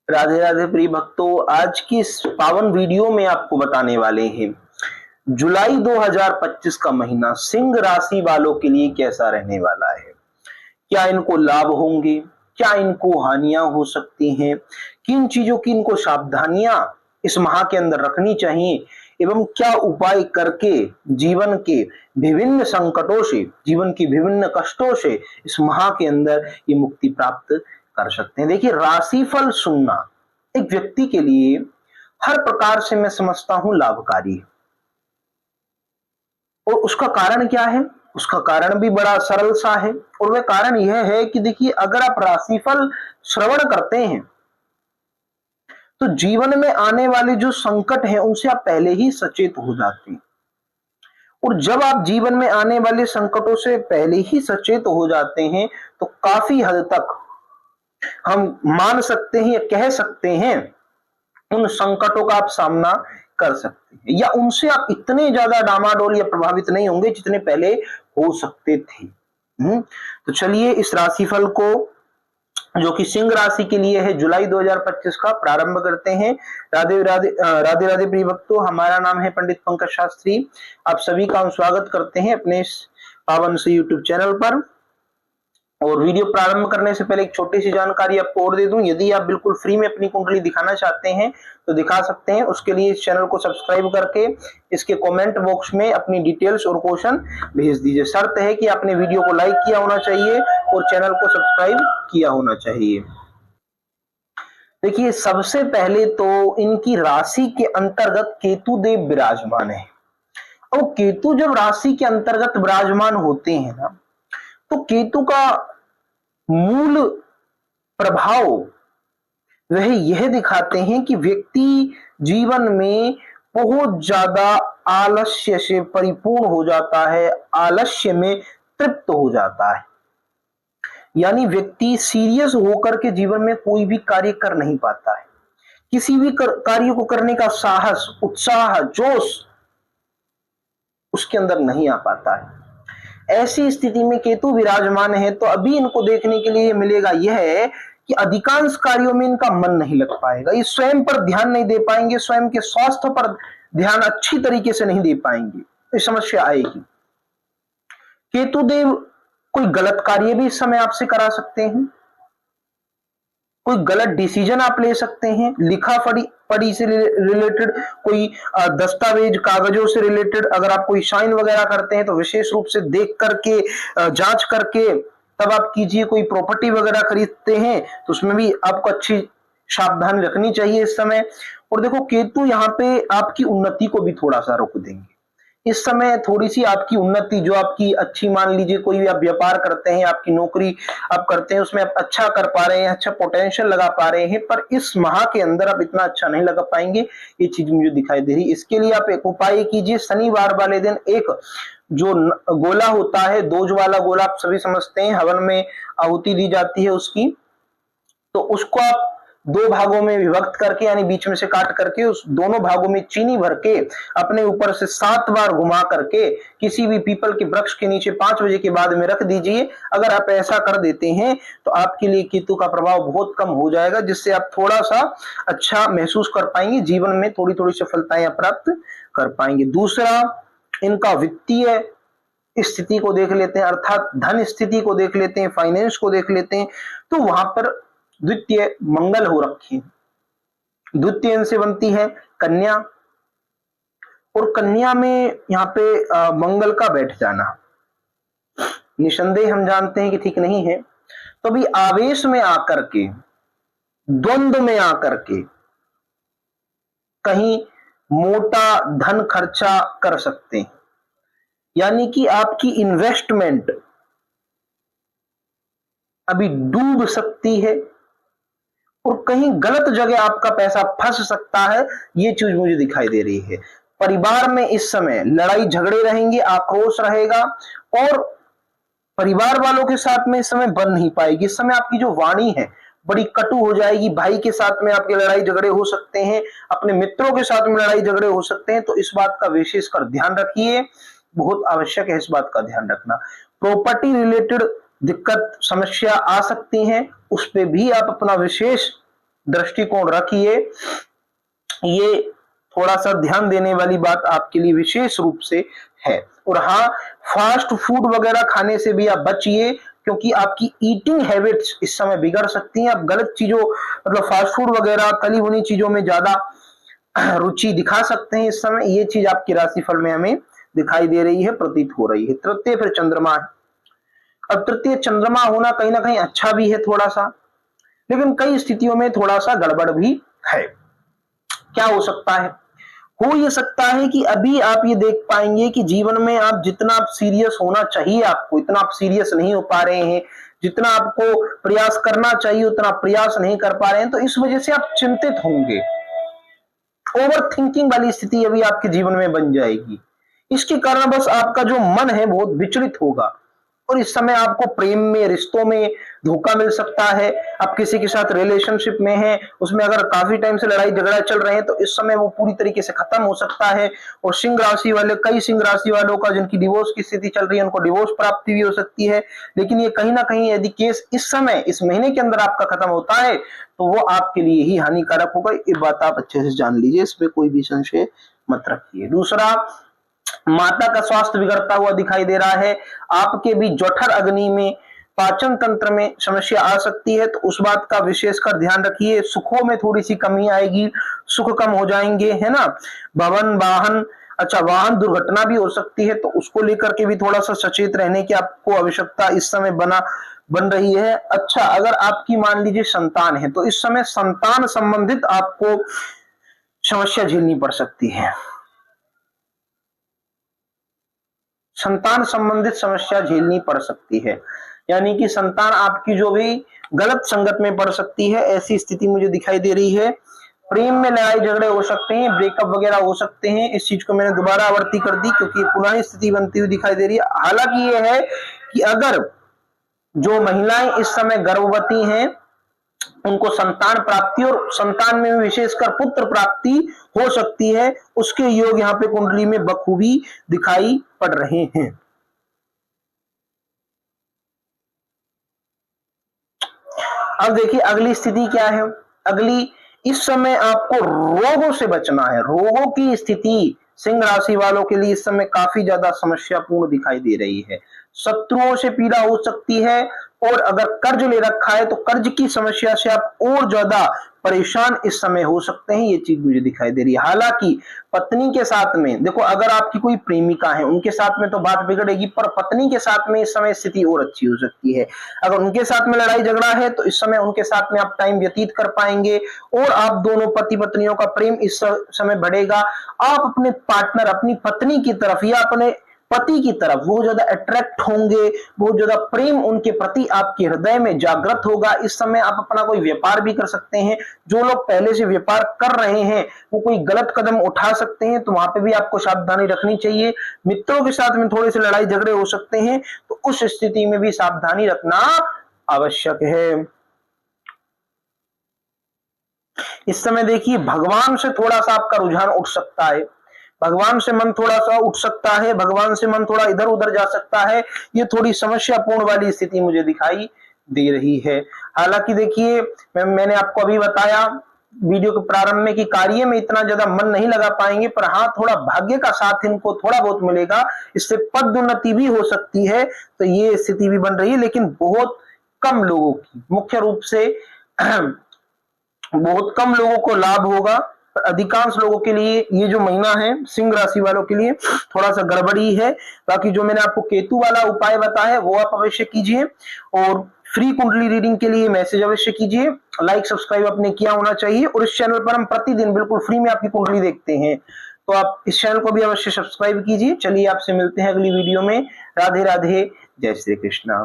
राधे राधे प्रिय भक्तों, आज की इस पावन वीडियो में आपको बताने वाले हैं जुलाई 2025 का महीना सिंह राशि वालों के लिए कैसा रहने वाला है। क्या इनको लाभ होंगे, क्या इनको हानियां हो सकती हैं, किन चीजों की इनको सावधानियां इस माह के अंदर रखनी चाहिए एवं क्या उपाय करके जीवन के विभिन्न संकटों से, जीवन की विभिन्न कष्टों से इस माह के अंदर ये मुक्ति प्राप्त कर सकते हैं। देखिए, राशिफल सुनना एक व्यक्ति के लिए हर प्रकार से मैं समझता हूं लाभकारी है। और उसका कारण क्या है? उसका कारण भी बड़ा सरल सा है और वह कारण यह है कि देखिए, अगर आप राशिफल श्रवण करते हैं तो जीवन में आने वाले जो संकट हैं उनसे आप पहले ही सचेत हो जाते हैं। और जब आप जीवन में आने वाले संकटों से पहले ही सचेत हो जाते हैं तो काफी हद तक हम मान सकते हैं या कह सकते हैं उन संकटों का आप सामना कर सकते हैं, या उनसे आप इतने ज्यादा डामाडोल या प्रभावित नहीं होंगे जितने पहले हो सकते थे। तो चलिए इस राशिफल को, जो कि सिंह राशि के लिए है, जुलाई 2025 का प्रारंभ करते हैं। राधे राधे राधे राधे प्रिय भक्तों, हमारा नाम है पंडित पंकज शास्त्री। आप सभी का हम स्वागत करते हैं अपने इस पावन से यूट्यूब चैनल पर। और वीडियो प्रारंभ करने से पहले एक छोटी सी जानकारी आपको और दे दूं, यदि आप बिल्कुल फ्री में अपनी कुंडली दिखाना चाहते हैं तो दिखा सकते हैं। उसके लिए इस चैनल को सब्सक्राइब करके इसके कमेंट बॉक्स में अपनी डिटेल्स और क्वेश्चन भेज दीजिए। शर्त है कि आपने वीडियो को लाइक किया होना चाहिए और चैनल को सब्सक्राइब किया होना चाहिए। देखिए, सबसे पहले तो इनकी राशि के अंतर्गत केतु देव विराजमान है। और केतु जब राशि के अंतर्गत विराजमान होते हैं ना, तो केतु का मूल प्रभाव वह यह दिखाते हैं कि व्यक्ति जीवन में बहुत ज्यादा आलस्य से परिपूर्ण हो जाता है, आलस्य में तृप्त हो जाता है। यानी व्यक्ति सीरियस होकर के जीवन में कोई भी कार्य कर नहीं पाता है, किसी भी कार्य को करने का साहस, उत्साह, जोश उसके अंदर नहीं आ पाता है। ऐसी स्थिति में केतु विराजमान है तो अभी इनको देखने के लिए मिलेगा यह है कि अधिकांश कार्यों में इनका मन नहीं लग पाएगा, ये स्वयं पर ध्यान नहीं दे पाएंगे, स्वयं के स्वास्थ्य पर ध्यान अच्छी तरीके से नहीं दे पाएंगे, ये समस्या आएगी। केतु देव कोई गलत कार्य भी इस समय आपसे करा सकते हैं, कोई गलत डिसीजन आप ले सकते हैं, लिखा पढ़ी से रिलेटेड कोई दस्तावेज, कागजों से रिलेटेड अगर आप कोई साइन वगैरह करते हैं तो विशेष रूप से देख करके, जांच करके तब आप कीजिए। कोई प्रॉपर्टी वगैरह खरीदते हैं तो उसमें भी आपको अच्छी सावधानी रखनी चाहिए इस समय। और देखो, केतु यहाँ पे आपकी उन्नति को भी थोड़ा सा रोक देंगे इस समय। थोड़ी सी आपकी उन्नति जो आपकी अच्छी, मान लीजिए कोई भी आप व्यापार करते हैं, आपकी नौकरी आप करते हैं, उसमें आप अच्छा कर पा रहे हैं, अच्छा पोटेंशियल लगा पा रहे हैं, पर इस माह के अंदर आप इतना अच्छा नहीं लगा पाएंगे, ये चीज मुझे दिखाई दे रही। इसके लिए आप एक उपाय कीजिए, शनिवार वाले दिन एक जो गोला होता है, दोज वाला गोला, आप सभी समझते हैं, हवन में आहुति दी जाती है उसकी, तो उसको आप दो भागों में विभक्त करके, यानी बीच में से काट करके, उस दोनों भागों में चीनी भर के अपने ऊपर से 7 बार घुमा करके किसी भी पीपल के वृक्ष के नीचे 5 बजे के बाद में रख दीजिए। अगर आप ऐसा कर देते हैं तो आपके लिए केतु का प्रभाव बहुत कम हो जाएगा, जिससे आप थोड़ा सा अच्छा महसूस कर पाएंगे, जीवन में थोड़ी थोड़ी सफलताएं प्राप्त कर पाएंगे। दूसरा, इनका वित्तीय स्थिति को देख लेते हैं, अर्थात धन स्थिति को देख लेते हैं, फाइनेंस को देख लेते हैं। तो वहां पर द्वितीय मंगल हो रखी है, द्वितीय से बनती है कन्या, और कन्या में यहाँ पे मंगल का बैठ जाना निसंदेह हम जानते हैं कि ठीक नहीं है। तो अभी आवेश में आकर के, द्वंद्व में आकर के कहीं मोटा धन खर्चा कर सकते हैं, यानी कि आपकी इन्वेस्टमेंट अभी डूब सकती है और कहीं गलत जगह आपका पैसा फंस सकता है, ये चीज मुझे दिखाई दे रही है। परिवार में इस समय लड़ाई झगड़े रहेंगे, आक्रोश रहेगा, और परिवार वालों के साथ में इस समय बन नहीं पाएगी। इस समय आपकी जो वाणी है बड़ी कटु हो जाएगी, भाई के साथ में आपके लड़ाई झगड़े हो सकते हैं, अपने मित्रों के साथ में लड़ाई झगड़े हो सकते हैं। तो इस बात का विशेषकर ध्यान रखिए, बहुत आवश्यक है इस बात का ध्यान रखना। प्रॉपर्टी रिलेटेड दिक्कत, समस्या आ सकती हैं, उस पे भी आप अपना विशेष दृष्टिकोण रखिए। ये थोड़ा सा ध्यान देने वाली बात आपके लिए विशेष रूप से है। और हाँ, फास्ट फूड वगैरह खाने से भी आप बचिए, क्योंकि आपकी ईटिंग हैबिट्स इस समय बिगड़ सकती हैं। आप गलत चीजों मतलब फास्ट फूड वगैरह तली भुनी चीजों में ज्यादा रुचि दिखा सकते हैं इस समय। ये चीज आपकी राशिफल में हमें दिखाई दे रही है, प्रतीत हो रही है। तृतीय फिर चंद्रमा है। अब तृतीय चंद्रमा होना कहीं ना कहीं अच्छा भी है थोड़ा सा, लेकिन कई स्थितियों में थोड़ा सा गड़बड़ भी है। क्या हो सकता है? हो ये सकता है कि अभी आप ये देख पाएंगे कि जीवन में आप जितना आप सीरियस होना चाहिए, आपको इतना आप सीरियस नहीं हो पा रहे हैं, जितना आपको प्रयास करना चाहिए उतना प्रयास नहीं कर पा रहे हैं, तो इस वजह से आप चिंतित होंगे। ओवर थिंकिंग वाली स्थिति अभी आपके जीवन में बन जाएगी। इसके कारण बस आपका जो मन है बहुत विचलित होगा, और इस समय आपको प्रेम में, रिश्तों में धोखा मिल सकता है। आप किसी के साथ रिलेशनशिप में हैं, उसमें अगर काफी टाइम से लड़ाई झगड़ा चल रहे हैं तो इस समय वो पूरी तरीके से खत्म हो सकता है। और सिंह राशि वाले, कई सिंह राशि वालों का जिनकी डिवोर्स की स्थिति चल रही है, उनको डिवोर्स प्राप्ति भी हो सकती है। लेकिन ये कहीं ना कहीं यदि केस इस समय, इस महीने के अंदर आपका खत्म होता है तो वो आपके लिए ही हानिकारक होगा। ये बात आप अच्छे से जान लीजिए, इसमें कोई भी संशय मत रखिए। दूसरा, माता का स्वास्थ्य बिगड़ता हुआ दिखाई दे रहा है। आपके भी जठर अग्नि में, पाचन तंत्र में समस्या आ सकती है, तो उस बात का विशेषकर ध्यान रखिए। सुखों में थोड़ी सी कमी आएगी, सुख कम हो जाएंगे, है ना। भवन, वाहन, अच्छा वाहन दुर्घटना भी हो सकती है, तो उसको लेकर के भी थोड़ा सा सचेत रहने की आपको आवश्यकता इस समय बन रही है। अच्छा, अगर आपकी मान लीजिए संतान है, तो इस समय संतान संबंधित आपको समस्या झेलनी पड़ सकती है। संतान संबंधित समस्या झेलनी पड़ सकती है, यानी कि संतान आपकी जो भी गलत संगत में पड़ सकती है, ऐसी स्थिति मुझे दिखाई दे रही है। प्रेम में लड़ाई झगड़े हो सकते हैं, ब्रेकअप वगैरह हो सकते हैं। इस चीज को मैंने दोबारा आवर्ती कर दी क्योंकि पुरानी स्थिति बनती हुई दिखाई दे रही है। हालांकि ये है कि अगर जो महिलाएं इस समय गर्भवती हैं उनको संतान प्राप्ति और संतान में विशेषकर पुत्र प्राप्ति हो सकती है, उसके योग यहाँ पे कुंडली में बखूबी दिखाई पड़ रहे हैं। अब देखिए अगली स्थिति क्या है। अगली, इस समय आपको रोगों से बचना है। रोगों की स्थिति सिंह राशि वालों के लिए इस समय काफी ज्यादा समस्यापूर्ण दिखाई दे रही है। शत्रुओं से पीड़ा हो सकती है, और अगर कर्ज ले रखा है तो कर्ज की समस्या से आप और ज्यादा परेशान इस समय हो सकते हैं। ये चीज मुझे दिखाई दे रही है। हालांकि पत्नी के साथ में, देखो अगर आपकी कोई प्रेमिका है उनके साथ में तो बात बिगड़ेगी, पर पत्नी के साथ में इस समय स्थिति और अच्छी हो सकती है। अगर उनके साथ में लड़ाई झगड़ा है तो इस समय उनके साथ में आप टाइम व्यतीत कर पाएंगे, और आप दोनों पति पत्नियों का प्रेम इस समय बढ़ेगा। आप अपने पार्टनर, अपनी पत्नी की तरफ या अपने पति की तरफ बहुत ज्यादा अट्रैक्ट होंगे, बहुत ज्यादा प्रेम उनके प्रति आपके हृदय में जागृत होगा। इस समय आप अपना कोई व्यापार भी कर सकते हैं। जो लोग पहले से व्यापार कर रहे हैं वो कोई गलत कदम उठा सकते हैं, तो वहां पे भी आपको सावधानी रखनी चाहिए। मित्रों के साथ में थोड़े से लड़ाई झगड़े हो सकते हैं, तो उस स्थिति में भी सावधानी रखना आवश्यक है। इस समय देखिए भगवान से थोड़ा सा आपका रुझान उठ सकता है, भगवान से मन थोड़ा सा उठ सकता है, भगवान से मन थोड़ा इधर उधर जा सकता है। ये थोड़ी समस्यापूर्ण वाली स्थिति मुझे दिखाई दे रही है। हालांकि देखिए मैंने आपको अभी बताया वीडियो के प्रारंभ में कि कार्य में इतना ज्यादा मन नहीं लगा पाएंगे, पर हाँ थोड़ा भाग्य का साथ इनको थोड़ा बहुत मिलेगा, इससे पदोन्नति भी हो सकती है। तो ये स्थिति भी बन रही है, लेकिन बहुत कम लोगों की, मुख्य रूप से बहुत कम लोगों को लाभ होगा। अधिकांश लोगों के लिए ये जो महीना है सिंह राशि वालों के लिए थोड़ा सा गड़बड़ी है। बाकी जो मैंने आपको केतु वाला उपाय बताया है वो आप अवश्य कीजिए, और फ्री कुंडली रीडिंग के लिए मैसेज अवश्य कीजिए। लाइक सब्सक्राइब आपने किया होना चाहिए, और इस चैनल पर हम प्रतिदिन बिल्कुल फ्री में आपकी कुंडली देखते हैं, तो आप इस चैनल को भी अवश्य सब्सक्राइब कीजिए। चलिए आपसे मिलते हैं अगली वीडियो में। राधे राधे, जय श्री कृष्णा।